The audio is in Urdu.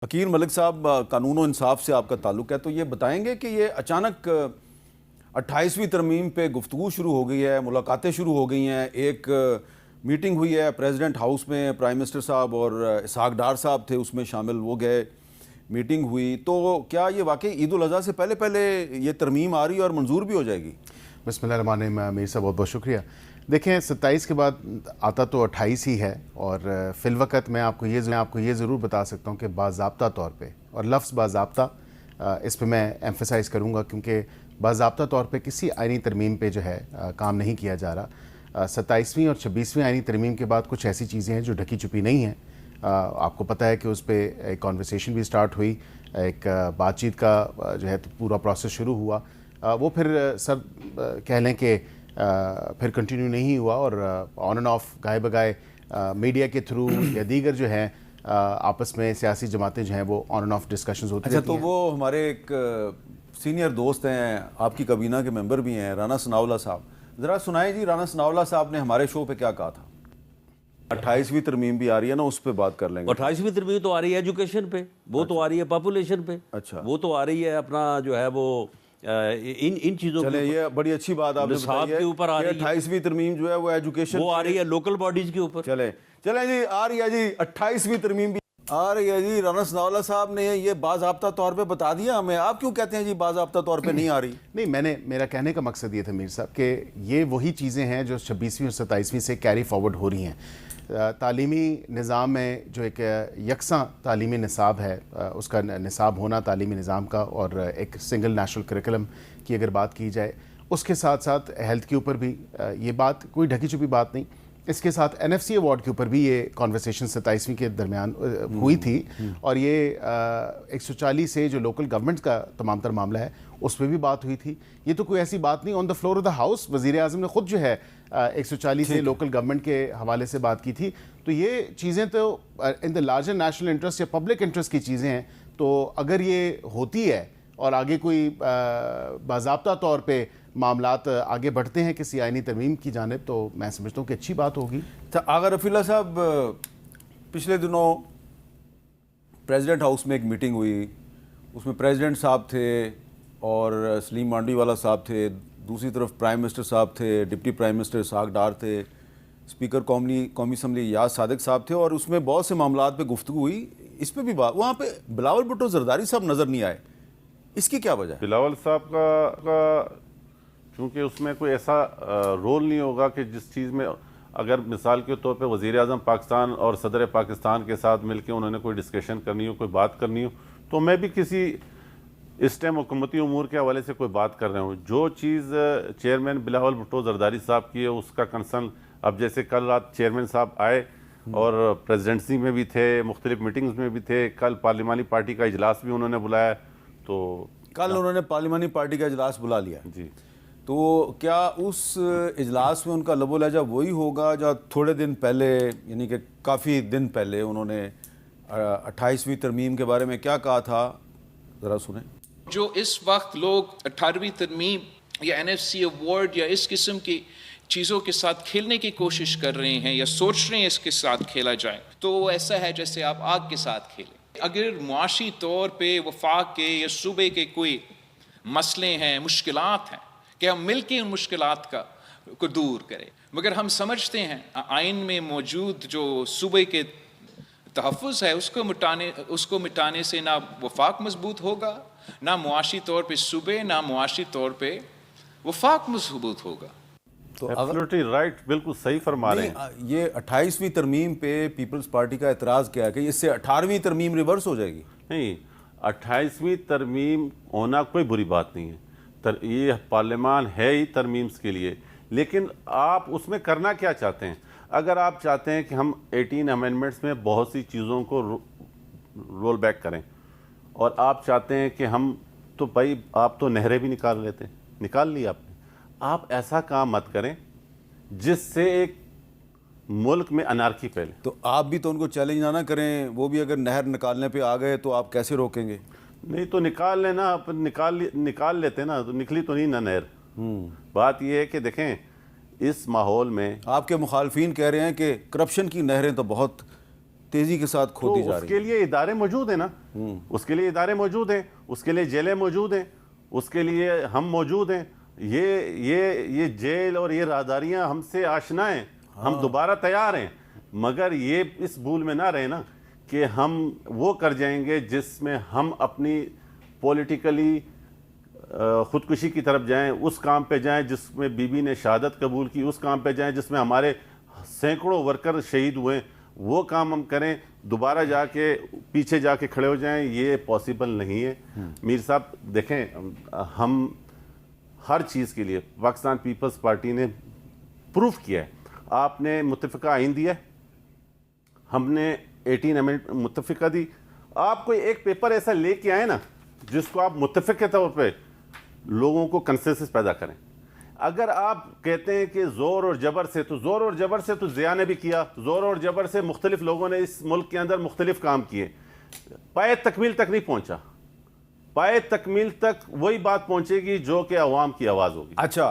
حکیر ملک صاحب، قانون و انصاف سے آپ کا تعلق ہے، تو یہ بتائیں گے کہ یہ اچانک 28ویں ترمیم پہ گفتگو شروع ہو گئی ہے، ملاقاتیں شروع ہو گئی ہیں، ایک میٹنگ ہوئی ہے پریزیڈنٹ ہاؤس میں، پرائم منسٹر صاحب اور اسحاق ڈار صاحب تھے اس میں شامل، وہ گئے، میٹنگ ہوئی، تو کیا یہ واقعی عید الاضحیٰ سے پہلے پہلے یہ ترمیم آ رہی ہے اور منظور بھی ہو جائے گی؟ بسم اللہ الرحمن الرحیم۔ امیر صاحب بہت بہت شکریہ۔ دیکھیں 27 کے بعد آتا تو 28 ہی ہے، اور فی الوقت میں آپ کو یہ ضرور بتا سکتا ہوں کہ باضابطہ طور پہ، اور لفظ باضابطہ اس پہ میں ایمفیسائز کروں گا کیونکہ باضابطہ طور پہ کسی آئینی ترمیم پہ جو ہے کام نہیں کیا جا رہا۔ 27ویں اور 26ویں آئینی ترمیم کے بعد کچھ ایسی چیزیں ہیں جو ڈھکی چھپی نہیں ہیں۔ آپ کو پتہ ہے کہ اس پہ ایک کانورسیشن بھی سٹارٹ ہوئی، ایک بات چیت کا جو ہے پورا پروسیس شروع ہوا، وہ پھر سر کہہ لیں کہ پھر کنٹینیو نہیں ہوا، اور آن اینڈ آف گائے بگائے میڈیا کے تھرو یا دیگر جو ہیں آپس میں سیاسی جماعتیں جو ہیں وہ آن اینڈ آف ڈسکشنز ہوتی اچھا، تو وہ ہمارے ایک سینئر دوست ہیں، آپ کی کابینہ کے ممبر بھی ہیں، رانا ثناءاللہ صاحب، ذرا سنائیں جی رانا ثناءاللہ صاحب نے ہمارے شو پہ کیا کہا تھا؟ 28ویں ترمیم بھی آ رہی ہے نا، اس پہ بات کر لیں گے۔ 28ویں ترمیم تو آ رہی ہے ایجوکیشن پہ، وہ تو آ رہی ہے پاپولیشن پہ، اچھا، وہ تو آ رہی ہے اپنا جو ہے وہ ان چیزوں چلیں، یہ بڑی اچھی بات آپ نے بتائی ہے کے اوپر آ رہی ہے۔ 28ویں ترمیم جو ہے وہ ایجوکیشن وہ آ رہی ہے لوکل باڈیز کے اوپر۔ چلیں جی، آ رہی ہے جی 28ویں ترمیم بھی آ رہی ہے جی۔ رانا ثناءاللہ صاحب نے یہ باضابطہ طور پہ بتا دیا ہمیں، آپ کیوں کہتے ہیں جی باضابطہ طور پہ نہیں آ رہی؟ نہیں، میرا کہنے کا مقصد یہ تھا میر صاحب کہ یہ وہی چیزیں ہیں جو 26ویں اور 27ویں سے کیری فارورڈ ہو رہی ہیں۔ تعلیمی نظام میں جو ایک یکساں تعلیمی نصاب ہے، اس کا نصاب ہونا تعلیمی نظام کا، اور ایک سنگل نیشنل کریکلم کی اگر بات کی جائے، اس کے ساتھ ساتھ ہیلتھ کے اوپر بھی یہ بات کوئی ڈھکی چھپی بات نہیں، اس کے ساتھ NFC ایوارڈ کے اوپر بھی یہ کانورسیشن 27ویں کے درمیان ہوئی تھی، اور یہ 140 سے جو لوکل گورنمنٹ کا تمام تر معاملہ ہے اس پہ بھی بات ہوئی تھی۔ یہ تو کوئی ایسی بات نہیں، on the floor of the house وزیر اعظم نے خود جو ہے 140 سے لوکل گورنمنٹ کے حوالے سے بات کی تھی، تو یہ چیزیں تو ان دا لارجر نیشنل انٹرسٹ یا پبلک انٹرسٹ کی چیزیں ہیں، تو اگر یہ ہوتی ہے اور آگے کوئی باضابطہ طور پہ معاملات آگے بڑھتے ہیں کسی آئینی ترمیم کی جانب، تو میں سمجھتا ہوں کہ اچھی بات ہوگی۔ آغا رفیع اللہ صاحب، پچھلے دنوں پریزیڈنٹ ہاؤس میں ایک میٹنگ ہوئی، اس میں پریزیڈنٹ صاحب تھے اور سلیم مانڈی والا صاحب تھے، دوسری طرف پرائم منسٹر صاحب تھے، deputy prime minister Ishaq Dar تھے، اسپیکر قومی اسمبلی یاز صادق صاحب تھے، اور اس میں بہت سے معاملات پہ گفتگو ہوئی۔ اس پہ بھی بات، وہاں پہ بلاول بھٹو زرداری صاحب نظر نہیں آئے، اس کی کیا وجہ ہے؟ بلاول صاحب کا چونکہ اس میں کوئی ایسا رول نہیں ہوگا کہ جس چیز میں اگر مثال کے طور پہ وزیر اعظم پاکستان اور صدر پاکستان کے ساتھ مل کے انہوں نے کوئی ڈسکشن کرنی ہو، کوئی بات کرنی ہو، تو میں بھی کسی اس ٹائم حکومتی امور کے حوالے سے کوئی بات کر رہا ہوں۔ جو چیز چیئرمین بلاول بھٹو زرداری صاحب کی ہے اس کا کنسرن، اب جیسے کل رات چیئرمین صاحب آئے اور پریزیڈنسی میں بھی تھے، مختلف میٹنگز میں بھی تھے، کل پارلیمانی پارٹی کا اجلاس بھی انہوں نے بلایا، تو کل انہوں نے پارلیمانی پارٹی کا اجلاس بلا لیا جی، تو کیا اس اجلاس میں ان کا لب و لہجہ وہی ہوگا جو تھوڑے دن پہلے، یعنی کہ کافی دن پہلے انہوں نے 28ویں ترمیم کے بارے میں کیا کہا تھا؟ ذرا سنیں۔ جو اس وقت لوگ 18ویں ترمیم یا NFC ایوارڈ یا اس قسم کی چیزوں کے ساتھ کھیلنے کی کوشش کر رہے ہیں یا سوچ رہے ہیں اس کے ساتھ کھیلا جائے، تو وہ ایسا ہے جیسے آپ آگ کے ساتھ کھیلیں۔ اگر معاشی طور پہ وفاق کے یا صوبے کے کوئی مسئلے ہیں، مشکلات ہیں، کہ ہم مل کے ان مشکلات کو دور کریں، مگر ہم سمجھتے ہیں آئین میں موجود جو صوبے کے تحفظ ہے اس کو مٹانے سے نہ وفاق مضبوط ہوگا، نہ معاشی طور پہ صوبے، نہ معاشی طور پہ وفاق مضبوط ہوگا۔ تو ایبسلیوٹلی رائٹ، بالکل صحیح فرما رہے ہیں۔ یہ 28ویں ترمیم پہ پیپلز پارٹی کا اعتراض کیا ہے کہ اس سے 18ویں ترمیم ریورس ہو جائے گی؟ نہیں، 28ویں ترمیم ہونا کوئی بری بات نہیں ہے، یہ پارلیمان ہے ہی ترمیمز کے لیے، لیکن آپ اس میں کرنا کیا چاہتے ہیں؟ اگر آپ چاہتے ہیں کہ ہم 18 امینڈمنٹس میں بہت سی چیزوں کو رول بیک کریں، اور آپ چاہتے ہیں کہ ہم تو بھائی آپ تو نہریں بھی نکال لی آپ نے، آپ ایسا کام مت کریں جس سے ایک ملک میں انارکی پھیلے۔ تو آپ بھی تو ان کو چیلنج نہ کریں، وہ بھی اگر نہر نکالنے پہ آ گئے تو آپ کیسے روکیں گے؟ نہیں تو نکال لینا، نکال لیتے نا، تو نکلی تو نہیں نا نہر۔ بات یہ ہے کہ دیکھیں اس ماحول میں آپ کے مخالفین کہہ رہے ہیں کہ کرپشن کی نہریں تو بہت تیزی کے ساتھ کھوتی تو جا اس رہی کے ہے. لیے ادارے موجود ہیں نا, اس کے لیے ادارے موجود ہیں, اس کے لیے جیلیں موجود ہیں, اس کے لیے ہم موجود ہیں. یہ جیل اور یہ راہداریاں ہم سے آشنا ہیں, ہم دوبارہ تیار ہیں, مگر یہ اس بھول میں نہ رہے نا کہ ہم وہ کر جائیں گے جس میں ہم اپنی پولیٹیکلی خودکشی کی طرف جائیں, اس کام پہ جائیں جس میں بی بی نے شہادت قبول کی, اس کام پہ جائیں جس میں ہمارے سینکڑوں ورکر شہید ہوئے, وہ کام ہم کریں, دوبارہ جا کے پیچھے جا کے کھڑے ہو جائیں, یہ پاسبل نہیں ہے. میر صاحب دیکھیں, ہم ہر چیز کے لیے پاکستان پیپلز پارٹی نے پروف کیا ہے. آپ نے متفقہ آئین دیا, ہم نے 18 امنڈمنٹ متفقہ دی. آپ کوئی ایک پیپر ایسا لے کے آئے نا جس کو آپ متفق کے طور پہ لوگوں کو کنسنسس پیدا کریں. اگر آپ کہتے ہیں کہ زور اور جبر سے, تو زور اور جبر سے تو ضیاء نے بھی کیا, زور اور جبر سے مختلف لوگوں نے اس ملک کے اندر مختلف کام کیے, پائے تکمیل تک نہیں پہنچا. پائے تکمیل تک وہی بات پہنچے گی جو کہ عوام کی آواز ہوگی. اچھا